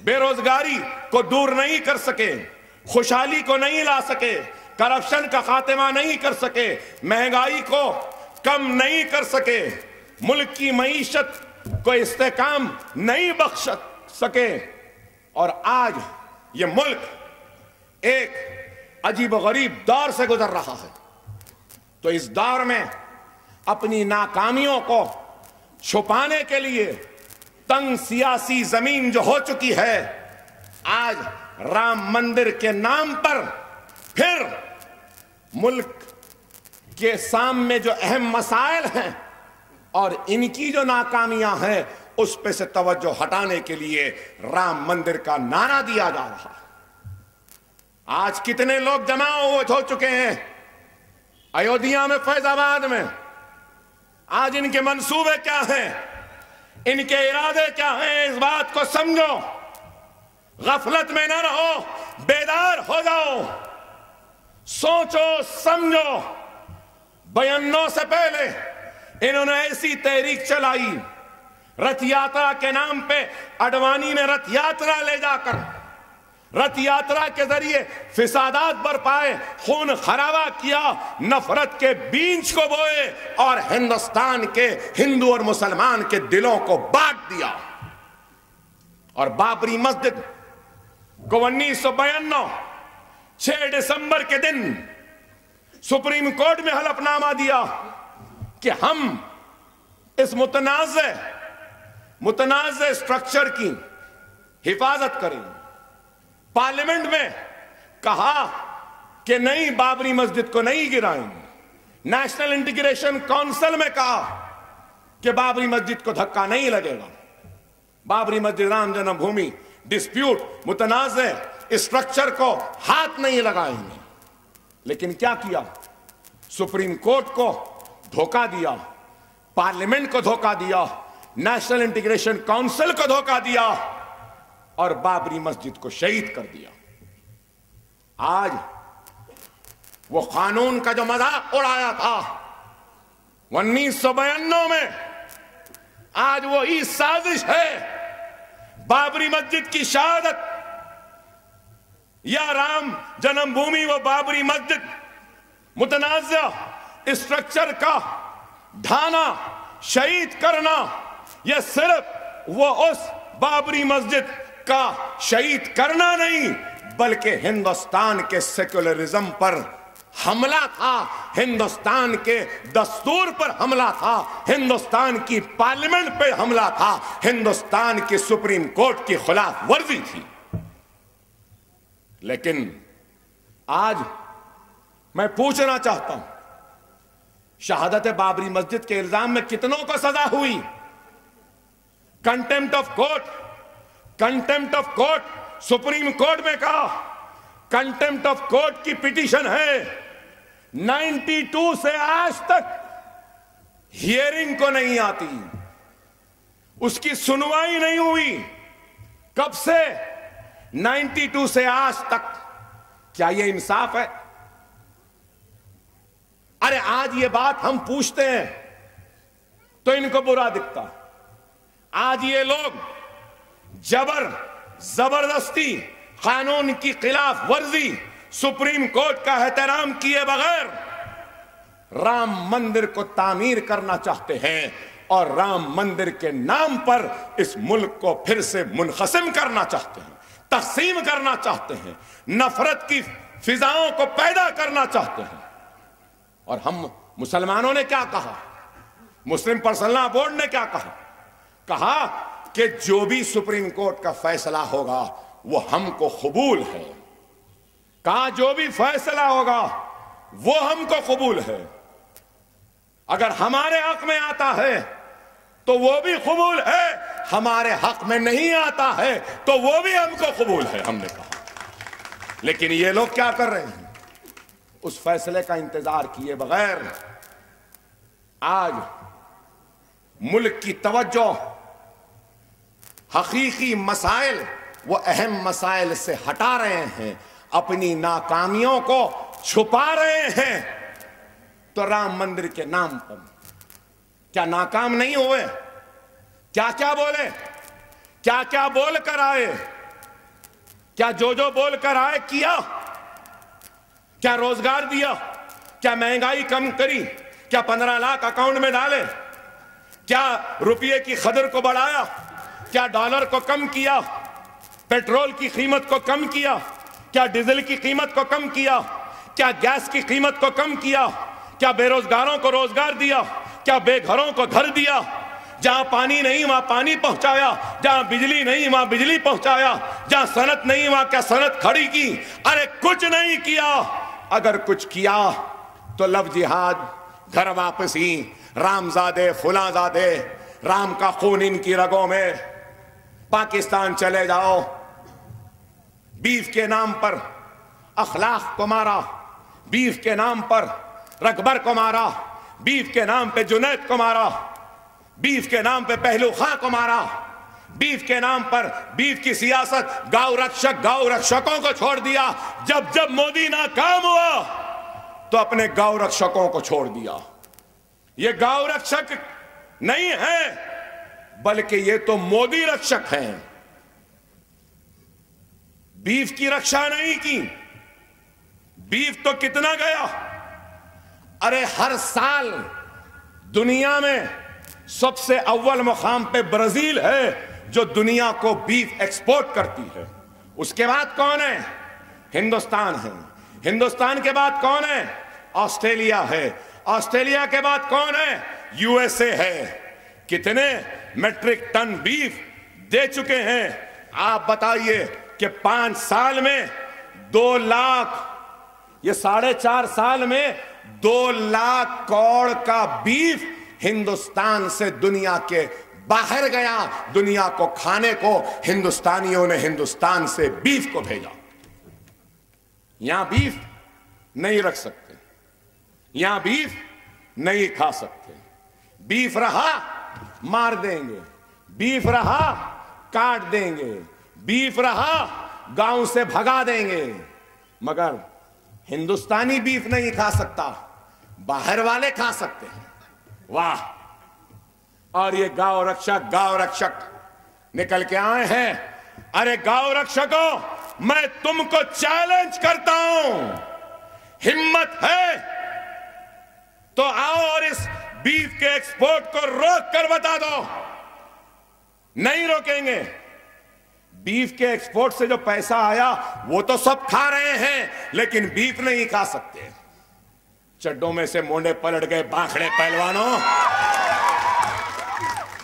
बेरोजगारी को दूर नहीं कर सके, खुशहाली को नहीं ला सके, करप्शन का खात्मा नहीं कर सके, महंगाई को कम नहीं कर सके, मुल्क की मईशत को इस्तेकाम नहीं बख्श सके। और आज ये मुल्क एक अजीब गरीब दौर से गुजर रहा है। तो इस दौर में अपनी नाकामियों को छुपाने के लिए तंग सियासी जमीन जो हो चुकी है, आज राम मंदिर के नाम पर फिर मुल्क के सामने जो अहम मसाइल हैं और इनकी जो नाकामियां हैं उस पे से तवज्जो हटाने के लिए राम मंदिर का नारा दिया जा रहा है। आज कितने लोग जमा हो चुके हैं अयोध्या में, फैजाबाद में। आज इनके मंसूबे क्या हैं, इनके इरादे क्या हैं, इस बात को समझो, गफलत में न रहो, बेदार हो जाओ, सोचो समझो। बयानों से पहले इन्होंने ऐसी तहरीक चलाई, रथ यात्रा के नाम पे अडवाणी ने रथ यात्रा ले जाकर रथ यात्रा के जरिए फिसादात बरपाए, खून खराबा किया, नफरत के बीज को बोए और हिंदुस्तान के हिंदू और मुसलमान के दिलों को बांट दिया। और बाबरी मस्जिद को 1992 6 दिसंबर के दिन सुप्रीम कोर्ट में हलफनामा दिया कि हम इस मुतनाज़ स्ट्रक्चर की हिफाजत करेंगे। पार्लियामेंट में कहा कि नहीं, बाबरी मस्जिद को नहीं गिराएंगे। नेशनल इंटीग्रेशन काउंसिल में कहा कि बाबरी मस्जिद को धक्का नहीं लगेगा। बाबरी मस्जिद राम जन्मभूमि डिस्प्यूट मुतनाज़ स्ट्रक्चर को हाथ नहीं लगाएंगे। लेकिन क्या किया, सुप्रीम कोर्ट को धोखा दिया, पार्लियामेंट को धोखा दिया, नेशनल इंटीग्रेशन काउंसिल को धोखा दिया और बाबरी मस्जिद को शहीद कर दिया। आज वो कानून का जो मजाक उड़ाया था 1992 में, आज वो ही साजिश है। बाबरी मस्जिद की शहादत या राम जन्मभूमि व बाबरी मस्जिद मुतनाज़ा स्ट्रक्चर का ढाना, शहीद करना, यह सिर्फ वो उस बाबरी मस्जिद का शहीद करना नहीं, बल्कि हिंदुस्तान के सेक्युलरिज्म पर हमला था, हिंदुस्तान के दस्तूर पर हमला था, हिंदुस्तान की पार्लियामेंट पे हमला था, हिंदुस्तान की सुप्रीम कोर्ट की खिलाफ वर्जी थी। लेकिन आज मैं पूछना चाहता हूं, शहादत बाबरी मस्जिद के इल्जाम में कितनों को सजा हुई? Contempt of court, contempt of court supreme court में कहा, कंटेम्प्ट ऑफ कोर्ट की पिटीशन है। 92 से आज तक हियरिंग को नहीं आती, उसकी सुनवाई नहीं हुई। कब से? 92 से आज तक। क्या यह इंसाफ है? अरे आज ये बात हम पूछते हैं तो इनको बुरा दिखता। आज ये लोग जबरदस्ती कानून की खिलाफ वर्जी, सुप्रीम कोर्ट का एहतराम किए बगैर राम मंदिर को तामीर करना चाहते हैं और राम मंदिर के नाम पर इस मुल्क को फिर से मुनक़सिम करना चाहते हैं, तक़सीम करना चाहते हैं, नफरत की फिजाओं को पैदा करना चाहते हैं। और हम मुसलमानों ने क्या कहा? मुस्लिम पर्सनल बोर्ड ने क्या कहा? कहा कि जो भी सुप्रीम कोर्ट का फैसला होगा वो हमको कबूल है। कहा जो भी फैसला होगा वो हमको कबूल है। अगर हमारे हक में आता है तो वो भी कबूल है, हमारे हक में नहीं आता है तो वो भी हमको कबूल है, हमने कहा। लेकिन ये लोग क्या कर रहे हैं? उस फैसले का इंतजार किए बगैर आज मुल्क की तवज्जो हकीकी मसाइल, वो अहम मसाइल से हटा रहे हैं। अपनी नाकामियों को छुपा रहे हैं। तो राम मंदिर के नाम पर क्या नाकाम नहीं हुए? क्या क्या बोले, क्या क्या बोल कर आए, क्या जो बोल कर आए किया? क्या रोजगार दिया? क्या महंगाई कम करी? क्या 15 लाख अकाउंट में डाले? क्या रुपये की कदर को बढ़ाया? क्या डॉलर को कम किया? पेट्रोल की कीमत को कम किया? क्या डीजल की कीमत को कम किया? क्या गैस की कीमत को कम किया? क्या बेरोजगारों को रोजगार दिया? क्या बेघरों को घर दिया? जहां पानी नहीं वहां पानी पहुंचाया, जहां बिजली नहीं वहां बिजली पहुंचाया, जहां सनत नहीं वहां क्या सनत खड़ी की? अरे कुछ नहीं किया। अगर कुछ किया तो लव जिहाद, घर वापसी, रामजादे फुलाजादे, राम का खून इनकी रगों में, पाकिस्तान चले जाओ। बीफ के नाम पर अखलाक को मारा, बीफ के नाम पर रकबर को मारा, बीफ के नाम पे जुनैद को मारा, बीफ के नाम पे पहलू खां को मारा, बीफ के नाम पर बीफ की सियासत, गांव रक्षकों को छोड़ दिया। जब जब मोदी नाकाम हुआ तो अपने गांव रक्षकों को छोड़ दिया। ये गांव रक्षक नहीं है बल्कि ये तो मोदी रक्षक हैं। बीफ की रक्षा नहीं की। बीफ तो कितना गया? अरे हर साल दुनिया में सबसे अव्वल मुकाम पे ब्राजील है जो दुनिया को बीफ एक्सपोर्ट करती है। उसके बाद कौन है? हिंदुस्तान है। हिंदुस्तान के बाद कौन है? ऑस्ट्रेलिया है। ऑस्ट्रेलिया के बाद कौन है? यूएसए है। कितने मेट्रिक टन बीफ दे चुके हैं? आप बताइए कि 5 साल में 2 लाख, ये 4.5 साल में 2 लाख करोड़ का बीफ हिंदुस्तान से दुनिया के बाहर गया। दुनिया को खाने को हिंदुस्तानियों ने हिंदुस्तान से बीफ को भेजा। यहां बीफ नहीं रख सकते, यहां बीफ नहीं खा सकते। बीफ रहा मार देंगे, बीफ रहा काट देंगे, बीफ रहा गांव से भगा देंगे। मगर हिंदुस्तानी बीफ नहीं खा सकता, बाहर वाले खा सकते हैं। वाह! और ये गांव रक्षक निकल के आए हैं। अरे गांव रक्षकों, मैं तुमको चैलेंज करता हूं, हिम्मत है तो आओ और इस बीफ के एक्सपोर्ट को रोक कर बता दो। नहीं रोकेंगे। बीफ के एक्सपोर्ट से जो पैसा आया वो तो सब खा रहे हैं, लेकिन बीफ नहीं खा सकते। चड्डों में से मोंडे पलट गए बाखड़े पहलवानों।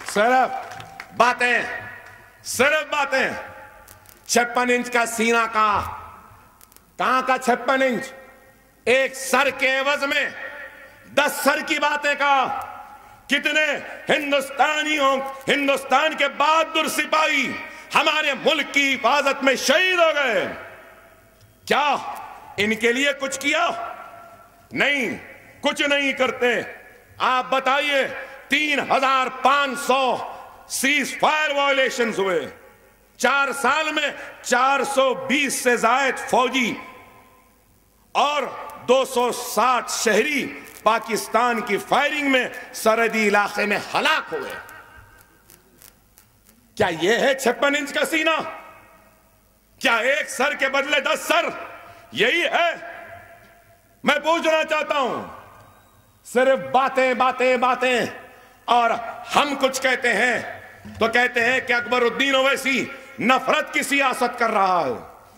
सिर्फ बातें 56 इंच का सीना का, कहां का 56 इंच? एक सर के एवज में 10 सर की बातें का। कितने हिंदुस्तान के बहादुर सिपाही हमारे मुल्क की हिफाजत में शहीद हो गए। क्या इनके लिए कुछ किया? नहीं, कुछ नहीं करते। आप बताइए, 3500 सीज फायर वायलेशंस हुए 4 साल में, 420 से ज्यादा फौजी और 260 शहरी पाकिस्तान की फायरिंग में सरहदी इलाके में हलाक हुए। क्या यह है 56 इंच का सीना? क्या एक सर के बदले 10 सर? यही है? मैं पूछना चाहता हूं। सिर्फ बातें और हम कुछ कहते हैं तो कहते हैं कि अकबरुद्दीन ओवैसी नफरत की सियासत कर रहा है,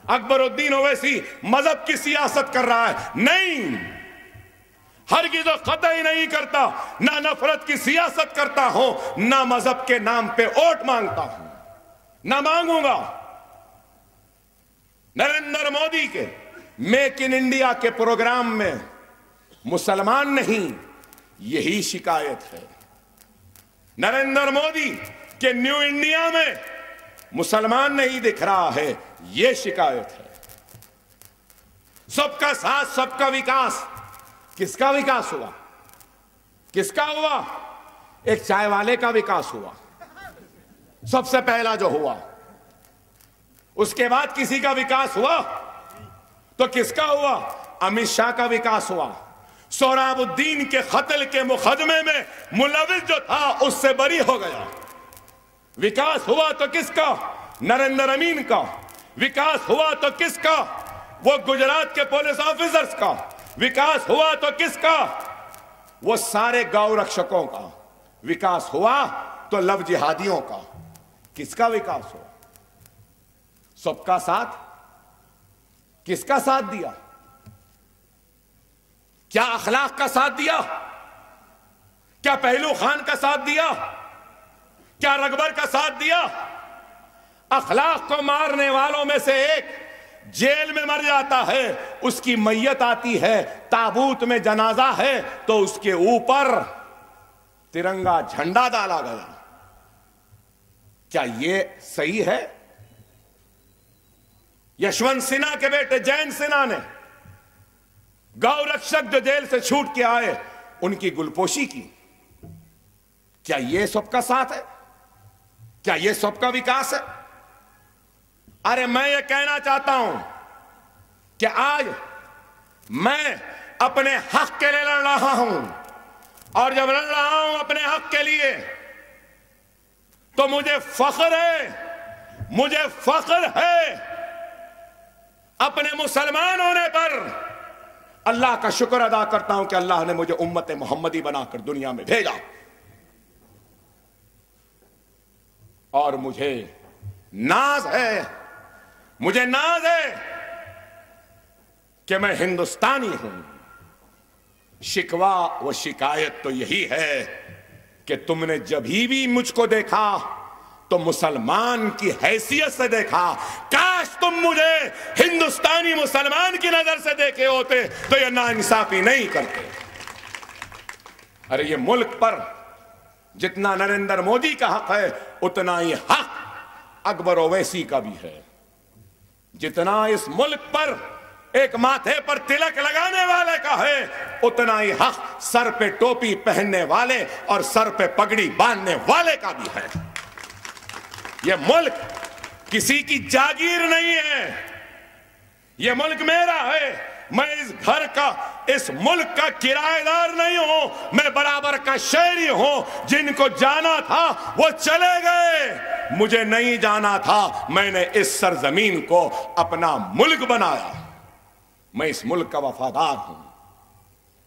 अकबरुद्दीन ओवैसी मजहब की सियासत कर रहा है। नहीं, हरगिज़ कतई नहीं करता। ना नफरत की सियासत करता हूं, ना मजहब के नाम पे वोट मांगता हूं, ना मांगूंगा। नरेंद्र मोदी के मेक इन इंडिया के प्रोग्राम में मुसलमान नहीं, यही शिकायत है। नरेंद्र मोदी के न्यू इंडिया में मुसलमान नहीं दिख रहा है, यह शिकायत है। सबका साथ सबका विकास, किसका विकास हुआ? किसका हुआ? एक चाय वाले का विकास हुआ सबसे पहला जो हुआ। उसके बाद किसी का विकास हुआ? तो किसका हुआ? अमित शाह का विकास हुआ। सोहराबुद्दीन के कत्ल के मुकदमे में मुलविस जो था उससे बरी हो गया। विकास हुआ तो किसका? नरेंद्र अमीन का। विकास हुआ तो किसका? वो गुजरात के पुलिस ऑफिसर्स का। विकास हुआ तो किसका? वो सारे गौ रक्षकों का। विकास हुआ तो लव जिहादियों का। किसका विकास हुआ? सबका साथ। किसका साथ दिया? क्या अखलाक का साथ दिया? क्या पहलू खान का साथ दिया? क्या रगबर का साथ दिया? अखलाक को मारने वालों में से एक जेल में मर जाता है, उसकी मैयत आती है, ताबूत में जनाजा है तो उसके ऊपर तिरंगा झंडा डाला गया। क्या यह सही है? यशवंत सिन्हा के बेटे जयंत सिन्हा ने गौ रक्षक जो जेल से छूट के आए उनकी गुलपोशी की। क्या यह सबका साथ है? क्या यह सबका विकास है? अरे मैं ये कहना चाहता हूं कि आज मैं अपने हक के लिए लड़ रहा हूं, और जब लड़ रहा हूं अपने हक के लिए तो मुझे फख्र है अपने मुसलमान होने पर। अल्लाह का शुक्र अदा करता हूं कि अल्लाह ने मुझे उम्मत मोहम्मदी बनाकर दुनिया में भेजा, और मुझे नाज है कि मैं हिंदुस्तानी हूं। शिकवा व शिकायत तो यही है कि तुमने जब भी मुझको देखा तो मुसलमान की हैसियत से देखा। काश तुम मुझे हिंदुस्तानी मुसलमान की नजर से देखे होते तो ये नाइंसाफी नहीं करते। अरे ये मुल्क पर जितना नरेंद्र मोदी का हक है उतना ही हक अकबर ओवैसी का भी है। जितना इस मुल्क पर एक माथे पर तिलक लगाने वाले का है उतना ही हक सर पे टोपी पहनने वाले और सर पे पगड़ी बांधने वाले का भी है। यह मुल्क किसी की जागीर नहीं है, यह मुल्क मेरा है। मैं इस घर का, इस मुल्क का किराएदार नहीं हूं, मैं बराबर का शहरी हूं। जिनको जाना था वो चले गए, मुझे नहीं जाना था। मैंने इस सरजमीन को अपना मुल्क बनाया। मैं इस मुल्क का वफादार हूं,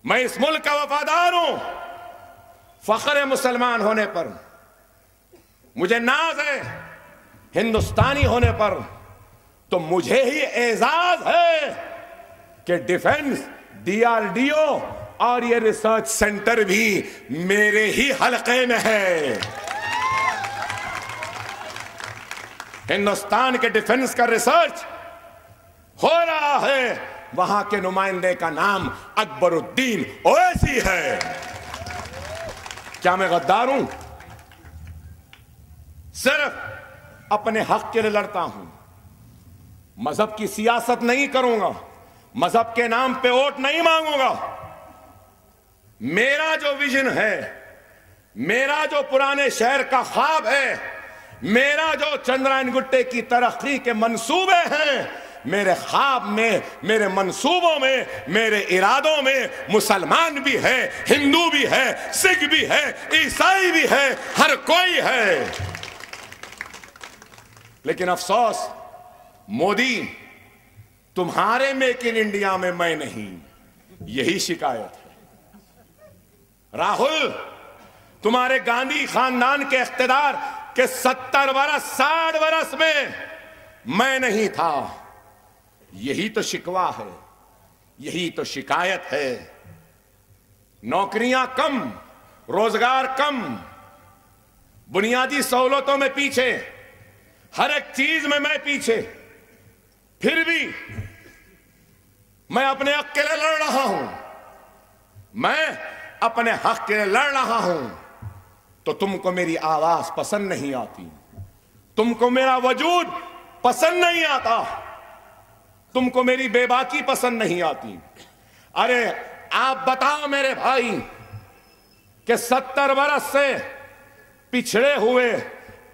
मैं इस मुल्क का वफादार हूं। फख्र मुसलमान होने पर मुझे नाज है, हिंदुस्तानी होने पर तो मुझे ही एजाज है कि डिफेंस, डीआरडीओ और ये रिसर्च सेंटर भी मेरे ही हलके में है। हिंदुस्तान के डिफेंस का रिसर्च हो रहा है, वहां के नुमाइंदे का नाम अकबरुद्दीन ओवैसी है। क्या मैं गद्दार हूं? सिर्फ अपने हक के लिए लड़ता हूं, मजहब की सियासत नहीं करूंगा, मजहब के नाम पे वोट नहीं मांगूंगा। मेरा जो विजन है, मेरा जो पुराने शहर का ख्वाब है, मेरा जो चंद्रायन गुट्टे की तरक्की के मंसूबे हैं, मेरे ख्वाब में, मेरे मंसूबों में, मेरे इरादों में मुसलमान भी है, हिंदू भी है, सिख भी है, ईसाई भी है, हर कोई है। लेकिन अफसोस मोदी, तुम्हारे मेक इन इंडिया में मैं नहीं, यही शिकायत है। राहुल, तुम्हारे गांधी खानदान के इख्तिदार के 70 बरस 60 बरस में मैं नहीं था, यही तो शिकवा है, यही तो शिकायत है। नौकरियां कम, रोजगार कम, बुनियादी सहूलतों में पीछे, हर एक चीज में मैं पीछे, फिर भी मैं अपने हक के लिए लड़ रहा हूं। मैं अपने हक के लिए लड़ रहा हूं तो तुमको मेरी आवाज पसंद नहीं आती, तुमको मेरा वजूद पसंद नहीं आता, तुमको मेरी बेबाकी पसंद नहीं आती। अरे आप बताओ मेरे भाई कि 70 बरस से पिछड़े हुए,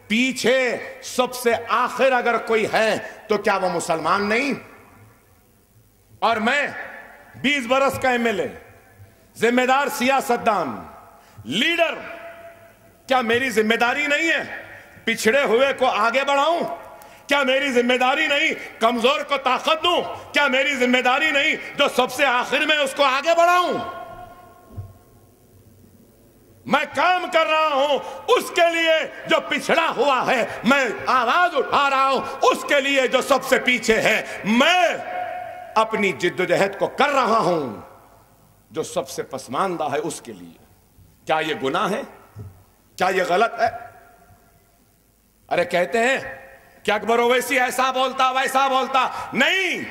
पीछे सबसे आखिर अगर कोई है तो क्या वो मुसलमान नहीं? और मैं 20 बरस का एमएलए, जिम्मेदार सियासतदान, लीडर, क्या मेरी जिम्मेदारी नहीं है पिछड़े हुए को आगे बढ़ाऊं? क्या मेरी जिम्मेदारी नहीं कमजोर को ताकत दूं? क्या मेरी जिम्मेदारी नहीं जो सबसे आखिर में उसको आगे बढ़ाऊं? मैं काम कर रहा हूं उसके लिए जो पिछड़ा हुआ है, मैं आवाज उठा रहा हूं उसके लिए जो सबसे पीछे है। मैं अपनी जिद्दोजहद को कर रहा हूं जो सबसे पसमानदा है उसके लिए। क्या यह गुनाह है? क्या यह गलत है? अरे कहते हैं कि अकबर ओवैसी ऐसा बोलता वैसा बोलता। नहीं,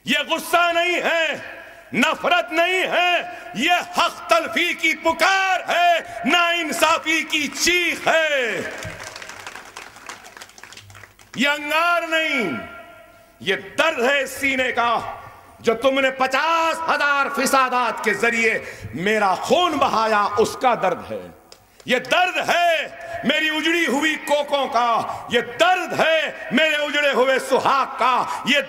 यह गुस्सा नहीं है, नफरत नहीं है, यह हक तलफी की पुकार है, नाइंसाफी की चीख है। यह अंगार नहीं, यह दर्द है सीने का जो तुमने 50,000 फिसादात के जरिए मेरा खून बहाया, उसका दर्द है। यह दर्द है मेरी उजड़ी हुई कोकों का, यह दर्द है मेरे उजड़े हुए सुहाग का, यह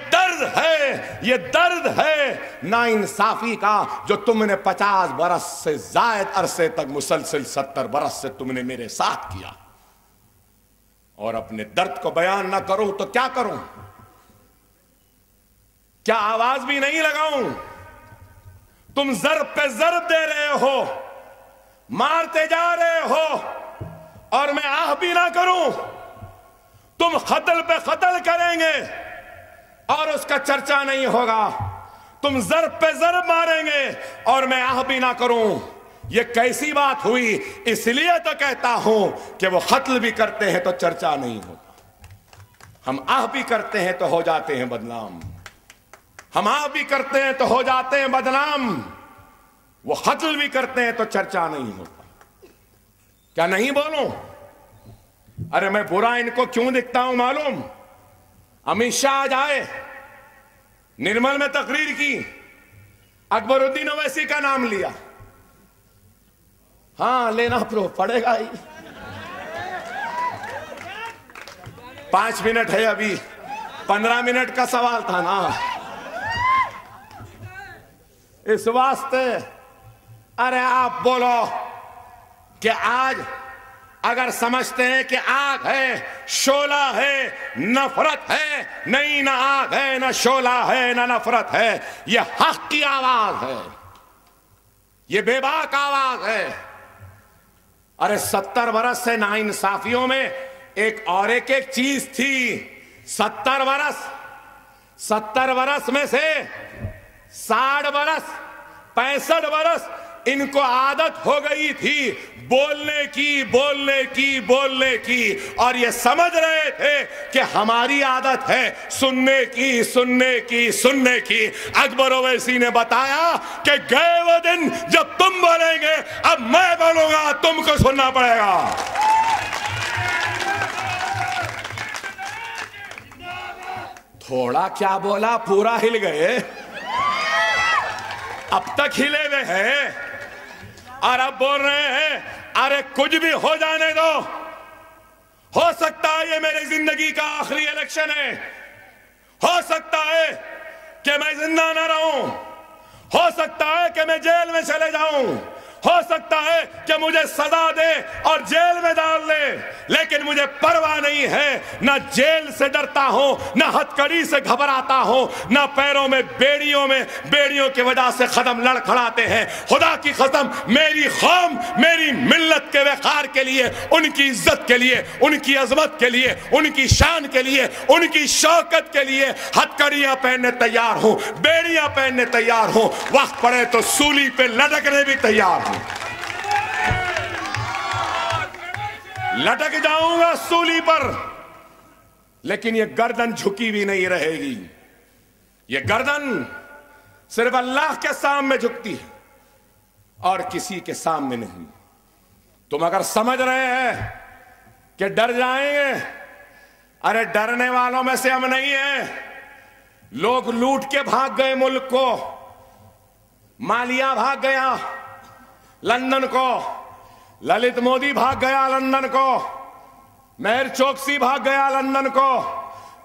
दर्द है नाइंसाफी का जो तुमने 50 बरस से जायद अरसे तक मुसलसल 70 बरस से तुमने मेरे साथ किया। और अपने दर्द को बयान ना करूं तो क्या करूं? क्या आवाज भी नहीं लगाऊं? तुम जर्ब पे जर्ब दे रहे हो, मारते जा रहे हो और मैं आह भी ना करूं। तुम कत्ल पे कत्ल करेंगे और उसका चर्चा नहीं होगा। तुम जर्ब पे जर्ब मारेंगे और मैं आह भी ना करूं। यह कैसी बात हुई? इसलिए तो कहता हूं कि वो कत्ल भी करते हैं तो चर्चा नहीं होता। हम आह भी करते हैं तो हो जाते हैं बदनाम। हम आह भी करते हैं तो हो जाते हैं बदनाम। वो कत्ल भी करते हैं तो चर्चा नहीं होता। क्या नहीं बोलूं? अरे मैं बुरा इनको क्यों दिखता हूं मालूम? अमित शाह आज आए, निर्मल में तकरीर की, अकबरुद्दीन ओवैसी का नाम लिया। हाँ, लेना पड़ेगा ही। 5 मिनट है अभी, 15 मिनट का सवाल था ना। इस वास्ते अरे आप बोलो कि आज अगर समझते हैं कि आग है, शोला है, नफरत है, नहीं, ना आग है, ना शोला है, ना नफरत है, यह हक की आवाज है, यह बेबाक आवाज है। अरे 70 बरस से नाइंसाफियों में एक और एक चीज थी। 70 बरस में से 60 बरस, 65 बरस इनको आदत हो गई थी बोलने की, और ये समझ रहे थे कि हमारी आदत है सुनने की। अकबर ओवैसी ने बताया कि गए वो दिन जब तुम बोलेंगे, अब मैं बोलूंगा, तुमको सुनना पड़ेगा। थोड़ा क्या बोला, पूरा हिल गए। अब तक हिले हुए हैं और अब बोल रहे हैं अरे कुछ भी हो जाने दो, हो सकता है ये मेरी जिंदगी का आखिरी इलेक्शन है, हो सकता है कि मैं जिंदा ना रहूं, हो सकता है कि मैं जेल में चले जाऊं, हो सकता है कि मुझे सजा दे और जेल में डाल दे, लेकिन मुझे परवाह नहीं है। ना जेल से डरता हूं, ना हथकड़ी से घबराता हूं, ना पैरों में बेड़ियों की वजह से कदम लड़खड़ाते हैं। खुदा की कसम, मेरी कौम, मेरी मिल्लत के वक़ार के लिए, उनकी इज्जत के लिए, उनकी अजमत के लिए, उनकी शान के लिए, उनकी शौकत के लिए हथकड़ियां पहनने तैयार हूं, बेड़ियां पहनने तैयार हूं, वक्त पड़े तो सूली पे लटकने भी तैयार हूं। लटक जाऊंगा सूली पर, लेकिन यह गर्दन झुकी भी नहीं रहेगी। यह गर्दन सिर्फ अल्लाह के सामने झुकती है और किसी के सामने नहीं। तुम अगर समझ रहे हैं कि डर जाएंगे, अरे डरने वालों में से हम नहीं हैं। लोग लूट के भाग गए मुल्क को, मालिया भाग गया लंदन को, ललित मोदी भाग गया लंदन को, मेहर चोकसी भाग गया लंदन को,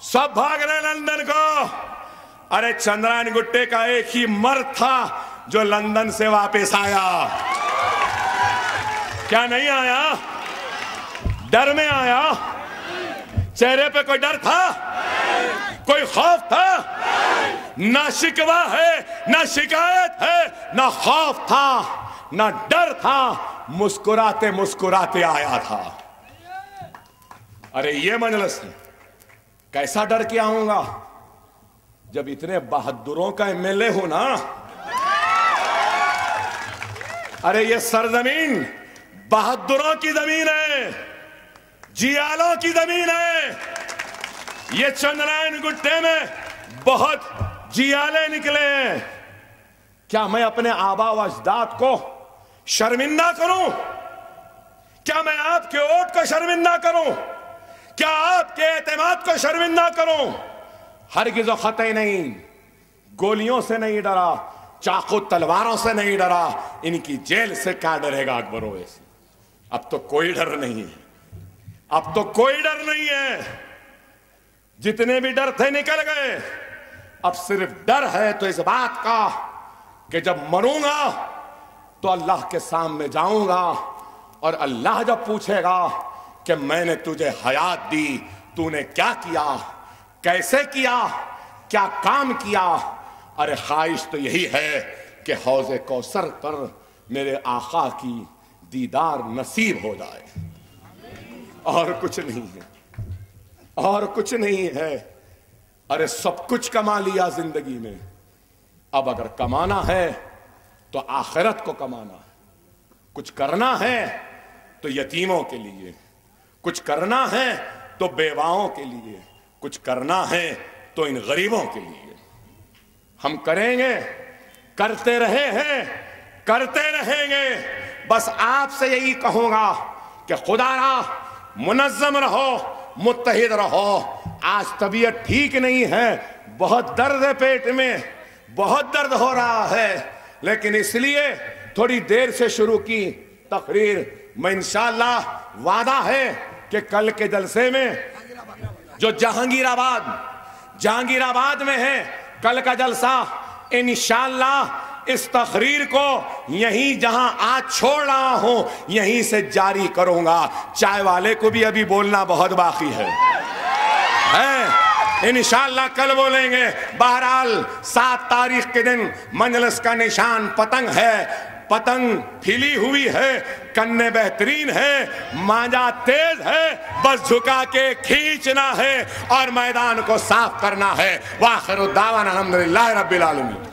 सब भाग रहे लंदन को। अरे चंद्रायन गुट्टे का एक ही मर्द था जो लंदन से वापस आया। क्या नहीं आया? डर में आया? चेहरे पे कोई डर था? कोई खौफ था? ना शिकवा है, ना शिकायत है, ना खौफ था, ना डर था। मुस्कुराते मुस्कुराते आया था। अरे ये मजलिस है, कैसा डर के आऊंगा जब इतने बहादुरों का एमएलए हो ना। अरे ये सरजमीन बहादुरों की जमीन है, जियालों की जमीन है। ये चंद्रायन गुट्टे में बहुत जियाले निकले हैं। क्या मैं अपने आबा व अजदाद को शर्मिंदा करूं? क्या मैं आपके वोट को शर्मिंदा करूं? क्या आपके एतमाद को शर्मिंदा करूं? हरगिज़ व ख़तई नहीं। गोलियों से नहीं डरा, चाकू तलवारों से नहीं डरा, इनकी जेल से क्या डरेगा अकबर ओवैसी। अब तो कोई डर नहीं है, अब तो कोई डर नहीं है। जितने भी डर थे निकल गए। अब सिर्फ डर है तो इस बात का कि जब मरूंगा तो अल्लाह के सामने जाऊंगा और अल्लाह जब पूछेगा कि मैंने तुझे हयात दी, तूने क्या किया, कैसे किया, क्या काम किया। अरे ख्वाहिश तो यही है कि हौज़े कौसर पर मेरे आका की दीदार नसीब हो जाए, और कुछ नहीं है, और कुछ नहीं है। अरे सब कुछ कमा लिया जिंदगी में, अब अगर कमाना है तो आखिरत को कमाना है। कुछ करना है तो यतीमों के लिए, कुछ करना है तो बेवाओं के लिए, कुछ करना है तो इन गरीबों के लिए। हम करेंगे, करते रहे हैं, करते रहेंगे। बस आपसे यही कहूंगा कि खुदारा मुनज़्ज़म रहो, मुत्तहिद रहो। आज तबीयत ठीक नहीं है, बहुत दर्द है पेट में, बहुत दर्द हो रहा है, लेकिन इसलिए थोड़ी देर से शुरू की तकरीर। मैं इंशाअल्लाह वादा है कि कल के जलसे में जो जहांगीराबाद में है, कल का जलसा इंशाअल्लाह इस तकरीर को यहीं जहां आज छोड़ रहा हूं यहीं से जारी करूंगा। चाय वाले को भी अभी बोलना बहुत बाकी है इंशाअल्लाह कल बोलेंगे। बहरहाल 7 तारीख के दिन मजलिस का निशान पतंग है। पतंग खिली हुई है, कन्ने बेहतरीन है, मांजा तेज है, बस झुका के खींचना है और मैदान को साफ करना है। वाखिर दावाना अल्हम्दुलिल्लाह रब्बिल आलमीन।